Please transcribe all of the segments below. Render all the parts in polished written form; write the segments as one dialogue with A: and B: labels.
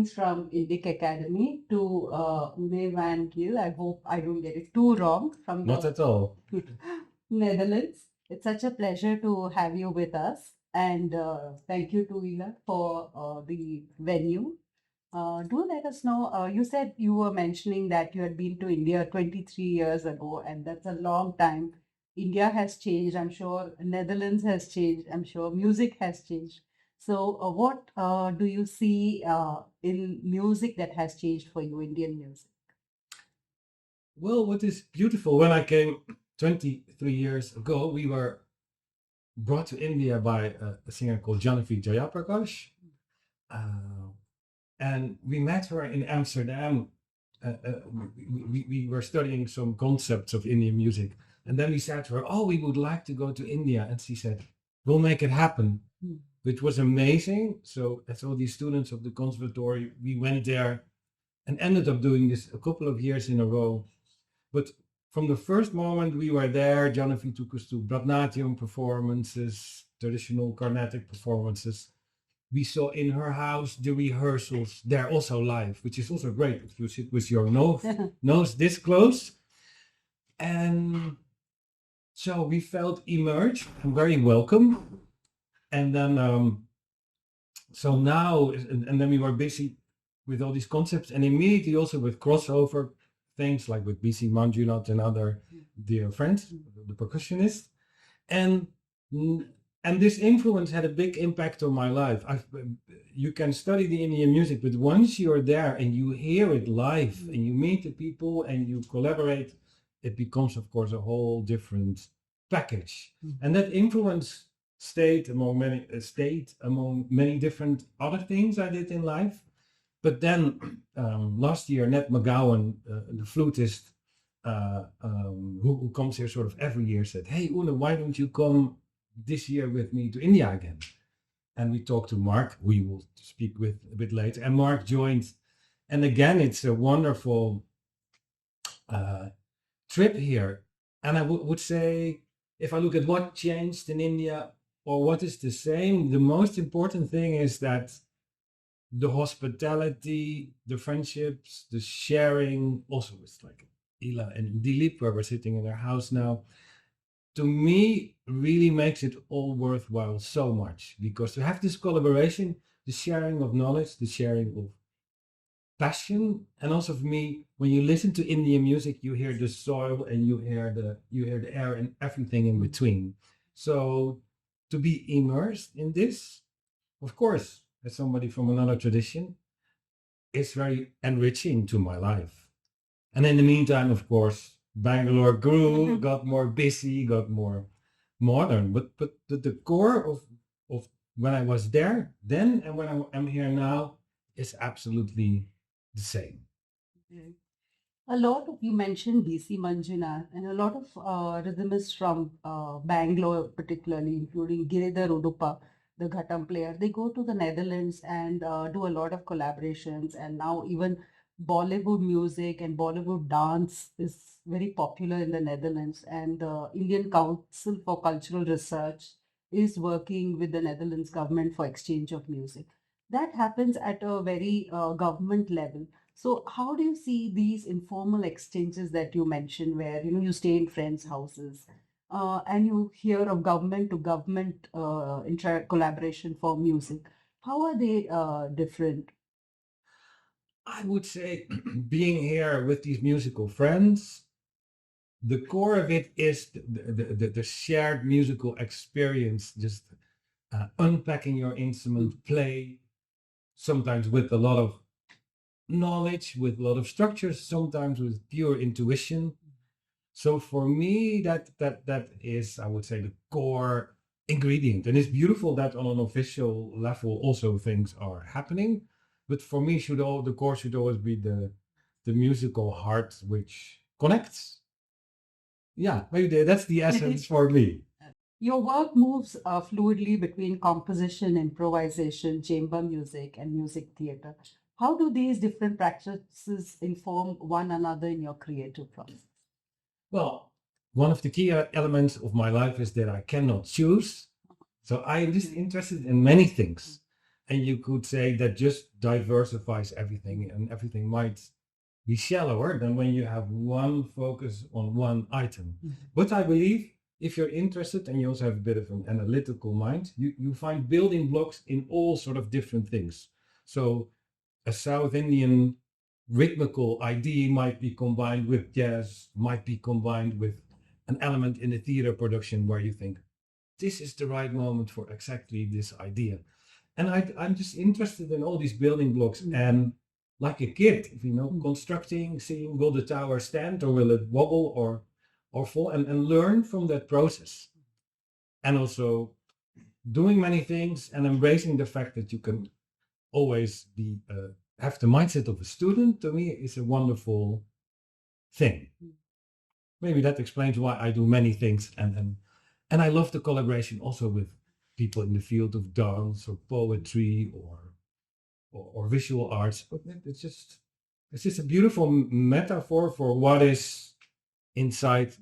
A: greetings from Indic Academy to Oene van Geel. I hope I don't get it too wrong from
B: Not
A: the
B: at all.
A: Netherlands. It's such a pleasure to have you with us. And thank you to Ila for the venue. Do let us know. You said you were mentioning that you had been to India 23 years ago, and that's a long time. India has changed, I'm sure. Netherlands has changed, I'm sure. Music has changed. So, what do you see in music that has changed for you, Indian music?
B: Well, what is beautiful, when I came 23 years ago, we were brought to India by a singer called Janavi Jayaprakash. Uh, and we met her in Amsterdam. We were studying some concepts of Indian music. And then we said to her, "Oh, we would like to go to India." And she said, "We'll make it happen," which was amazing. So, as all these students of the conservatory, we went there and ended up doing this a couple of years in a row. But from the first moment we were there, Janavi took us to Bharatanatyam performances, traditional Carnatic performances. We saw in her house the rehearsals there also live, which is also great if you sit with your nose this close. And so we felt immersed and very welcome. And then, so now, and then we were busy with all these concepts, and immediately also with crossover things like with BC Manjunath and other dear friends, the percussionist. And and this influence had a big impact on my life. You can study the Indian music, but once you're there and you hear it live and you meet the people and you collaborate, it becomes, of course, a whole different package. And that influence stayed among many different other things I did in life. But then last year, Ned McGowan, the flutist, who comes here sort of every year, said, "Hey, Oene, why don't you come this year with me to India again?" And we talked to Mark, we will speak with a bit later, and Mark joined. And again, it's a wonderful trip here. And I would say, if I look at what changed in India or what is the same, the most important thing is that the hospitality, the friendships, the sharing, also with like Ila and Dilip, where we're sitting in their house now, to me really makes it all worthwhile so much, because to have this collaboration, the sharing of knowledge, the sharing of passion, and also for me, when you listen to Indian music, you hear the soil and you hear the air and everything in between. So to be immersed in this, of course, as somebody from another tradition, is very enriching to my life. And in the meantime, of course, Bangalore grew, got more busy, got more modern. But the core of when I was there then and when I'm here now is absolutely the same.
A: Okay. A lot of you mentioned BC Manjunath, and a lot of rhythmists from Bangalore, particularly, including Giridhar Udupa, the Ghatam player, they go to the Netherlands and do a lot of collaborations. And now even Bollywood music and Bollywood dance is very popular in the Netherlands. And the Indian Council for Cultural Research is working with the Netherlands government for exchange of music. That happens at a very government level. So how do you see these informal exchanges that you mentioned, where you stay in friends' houses, and you hear of government to government collaboration for music? How are they different?
B: I would say being here with these musical friends, the core of it is the shared musical experience, just unpacking your instrument, play, sometimes with a lot of knowledge, with a lot of structures, sometimes with pure intuition. So for me, that is, I would say, the core ingredient. And it's beautiful that on an official level also things are happening. But for me, the core should always be the musical heart which connects. Yeah, maybe that's the essence for me.
A: Your work moves fluidly between composition, improvisation, chamber music, and music theater. How do these different practices inform one another in your creative process?
B: Well, one of the key elements of my life is that I cannot choose. So I am just interested in many things. And you could say that just diversifies everything, and everything might be shallower than when you have one focus on one item. But I believe if you're interested and you also have a bit of an analytical mind, you find building blocks in all sort of different things. So a South Indian rhythmical idea might be combined with jazz, might be combined with an element in a theater production where you think, this is the right moment for exactly this idea. And I'm just interested in all these building blocks. And like a kid, constructing, seeing, will the tower stand or will it wobble or fall, and learn from that process. And also doing many things and embracing the fact that you can always be have the mindset of a student, to me is a wonderful thing. Maybe that explains why I do many things, and I love the collaboration also with people in the field of dance or poetry or visual arts. But it's just a beautiful metaphor for what is inside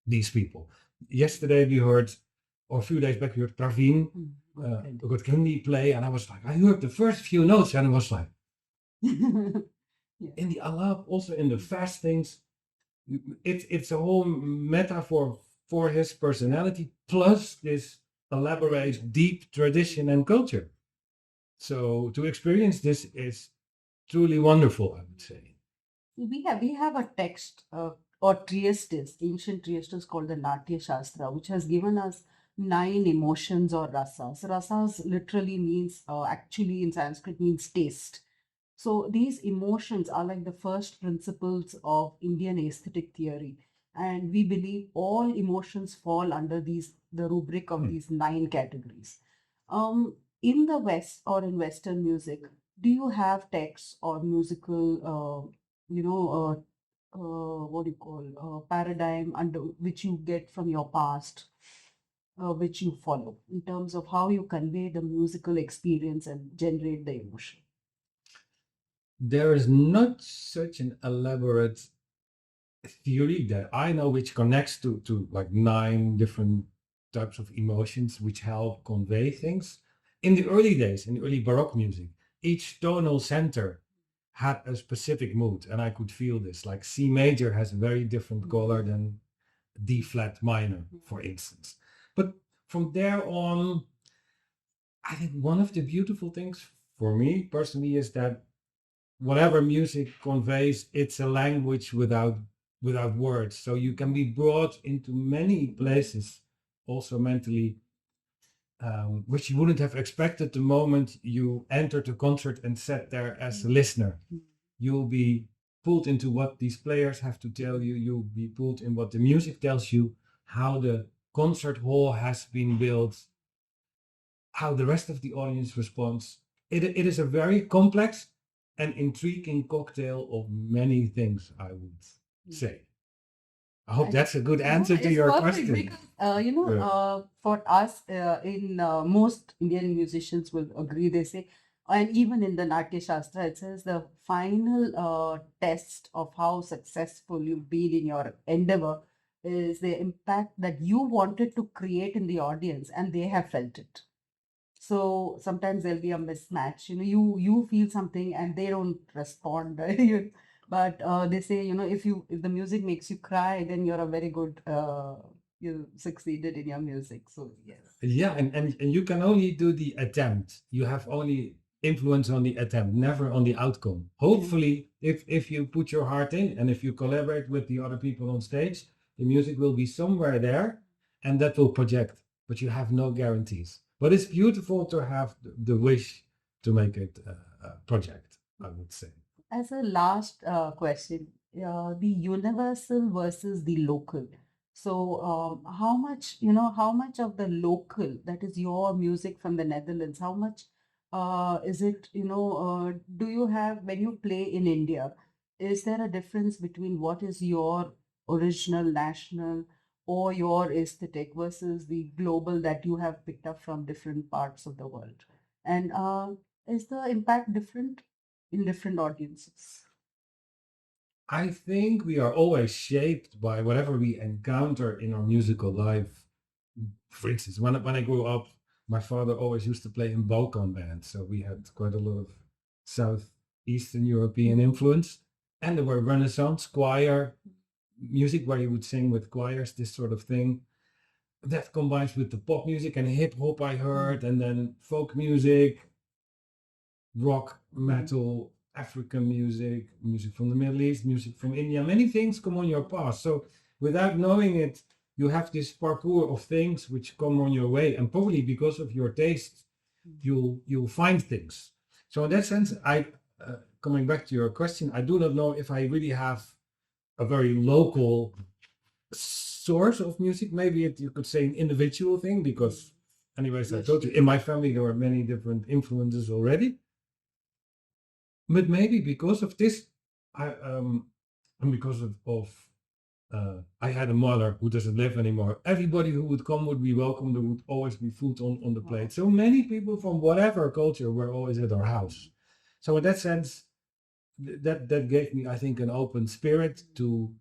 B: these people. Yesterday we heard, or a few days back we heard Praveen Gotkendi play, and I was like, I heard the first few notes and it was like, in the alap, also in the fast things, it's a whole metaphor for his personality, plus this elaborate, deep tradition and culture. So to experience this is truly wonderful, I would say.
A: We have a text or Triestis, ancient Triestis called the Natya Shastra, which has given us 9 emotions or rasas. Rasas literally means, actually in Sanskrit means taste. So these emotions are like the first principles of Indian aesthetic theory. And we believe all emotions fall under the rubric of these 9 categories. In the West or in Western music, do you have texts or musical, what do you call, paradigm under which you get from your past, which you follow in terms of how you convey the musical experience and generate the emotion?
B: There is not such an elaborate theory that I know which connects to like 9 different types of emotions which help convey things. In the early days, in the early Baroque music, each tonal center had a specific mood, and I could feel this. Like C major has a very different color than D flat minor, for instance. But from there on, I think one of the beautiful things for me personally is that whatever music conveys, it's a language without words. So you can be brought into many places, also mentally, which you wouldn't have expected the moment you entered the concert and sat there as a listener. You'll be pulled into what these players have to tell you. You'll be pulled in what the music tells you, how the concert hall has been built, how the rest of the audience responds. It is a very complex and intriguing cocktail of many things, I would say. I hope that's a good answer to
A: It's
B: your
A: perfect
B: question.
A: because, for us, in most Indian musicians will agree, they say, and even in the Natya Shastra, it says the final test of how successful you've been in your endeavor is the impact that you wanted to create in the audience and they have felt it. So sometimes there'll be a mismatch. You feel something and they don't respond. But they say, if the music makes you cry, then you're a very good you succeeded in your music. So yes.
B: Yeah, and you can only do the attempt. You have only influence on the attempt, never on the outcome. Hopefully, if you put your heart in and if you collaborate with the other people on stage, the music will be somewhere there and that will project, but you have no guarantees. But it's beautiful to have the wish to make it a project, I would say.
A: As a last question, the universal versus the local. So, how much of the local, that is your music from the Netherlands, how much is it, do you have, when you play in India, is there a difference between what is your original national or your aesthetic versus the global that you have picked up from different parts of the world? And is the impact different in different audiences?
B: I think we are always shaped by whatever we encounter in our musical life. For instance, when I grew up, My father always used to play in Balkan bands, so we had quite a lot of Southeastern European influence. And there were Renaissance choir music where you would sing with choirs, this sort of thing. That combines with the pop music and hip hop I heard, and then folk music, rock, metal, African music, music from the Middle East, music from India. Many things come on your path. So without knowing it, you have this parkour of things which come on your way, and probably because of your taste, you'll find things. So in that sense, I coming back to your question, I do not know if I really have a very local source of music. Maybe you could say an individual thing, because anyways, I told you, in my family there were many different influences already. But maybe because of this, and because of I had a mother who doesn't live anymore. Everybody who would come would be welcome. There would always be food on the plate. So many people from whatever culture were always at our house. So in that sense, that gave me, I think, an open spirit to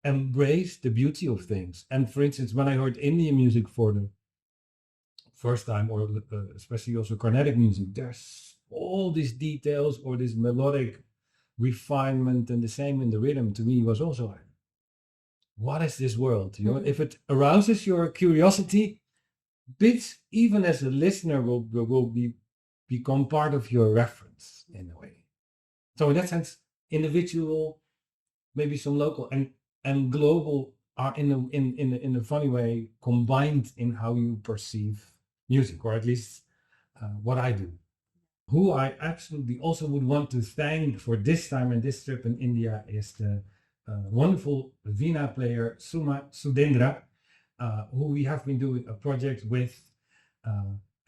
B: embrace the beauty of things. And for instance, when I heard Indian music for the first time, or especially also Carnatic music, there's all these details or this melodic refinement, and the same in the rhythm to me was also like, what is this world? You know, if it arouses your curiosity, bits, even as a listener, will become part of your reference in a way. So in that sense, individual, maybe some local and global are in a funny way combined in how you perceive music, or at least what I do. Who I absolutely also would want to thank for this time and this trip in India is the wonderful Veena player Suma Sudendra, who we have been doing a project with.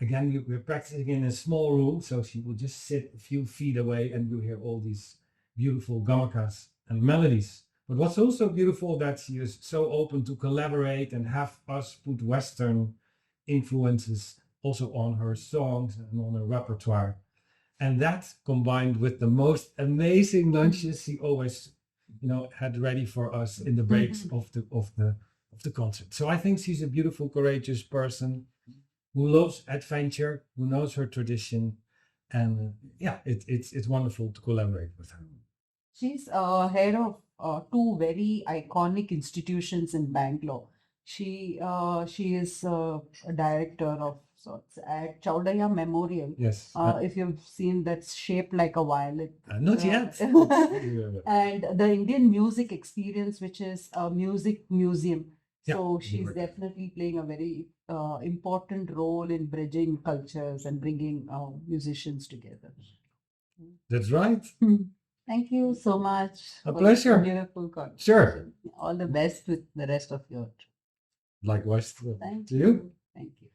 B: Again, we're practicing in a small room, so she will just sit a few feet away and you hear all these beautiful gamakas and melodies. But what's also beautiful, that she is so open to collaborate and have us put Western influences also on her songs and on her repertoire. And that combined with the most amazing lunches she always, had ready for us in the breaks of the concert. So I think she's a beautiful, courageous person who loves adventure, who knows her tradition, and it's wonderful to collaborate with her.
A: She's head of two very iconic institutions in Bangalore. She is a director of sorts at Chaudhaya Memorial.
B: Yes.
A: If you've seen, that's shaped like a violet.
B: Not yet.
A: And the Indian Music Experience, which is a music museum.
B: Yeah,
A: So
B: you
A: she's
B: were-
A: definitely playing a very important role in bridging cultures and bringing musicians together.
B: That's right.
A: Thank you so much.
B: A
A: for
B: pleasure.
A: this beautiful conversation.
B: Sure.
A: All the best with the rest of your trip.
B: Likewise.
A: Thank
B: To you.
A: Thank you.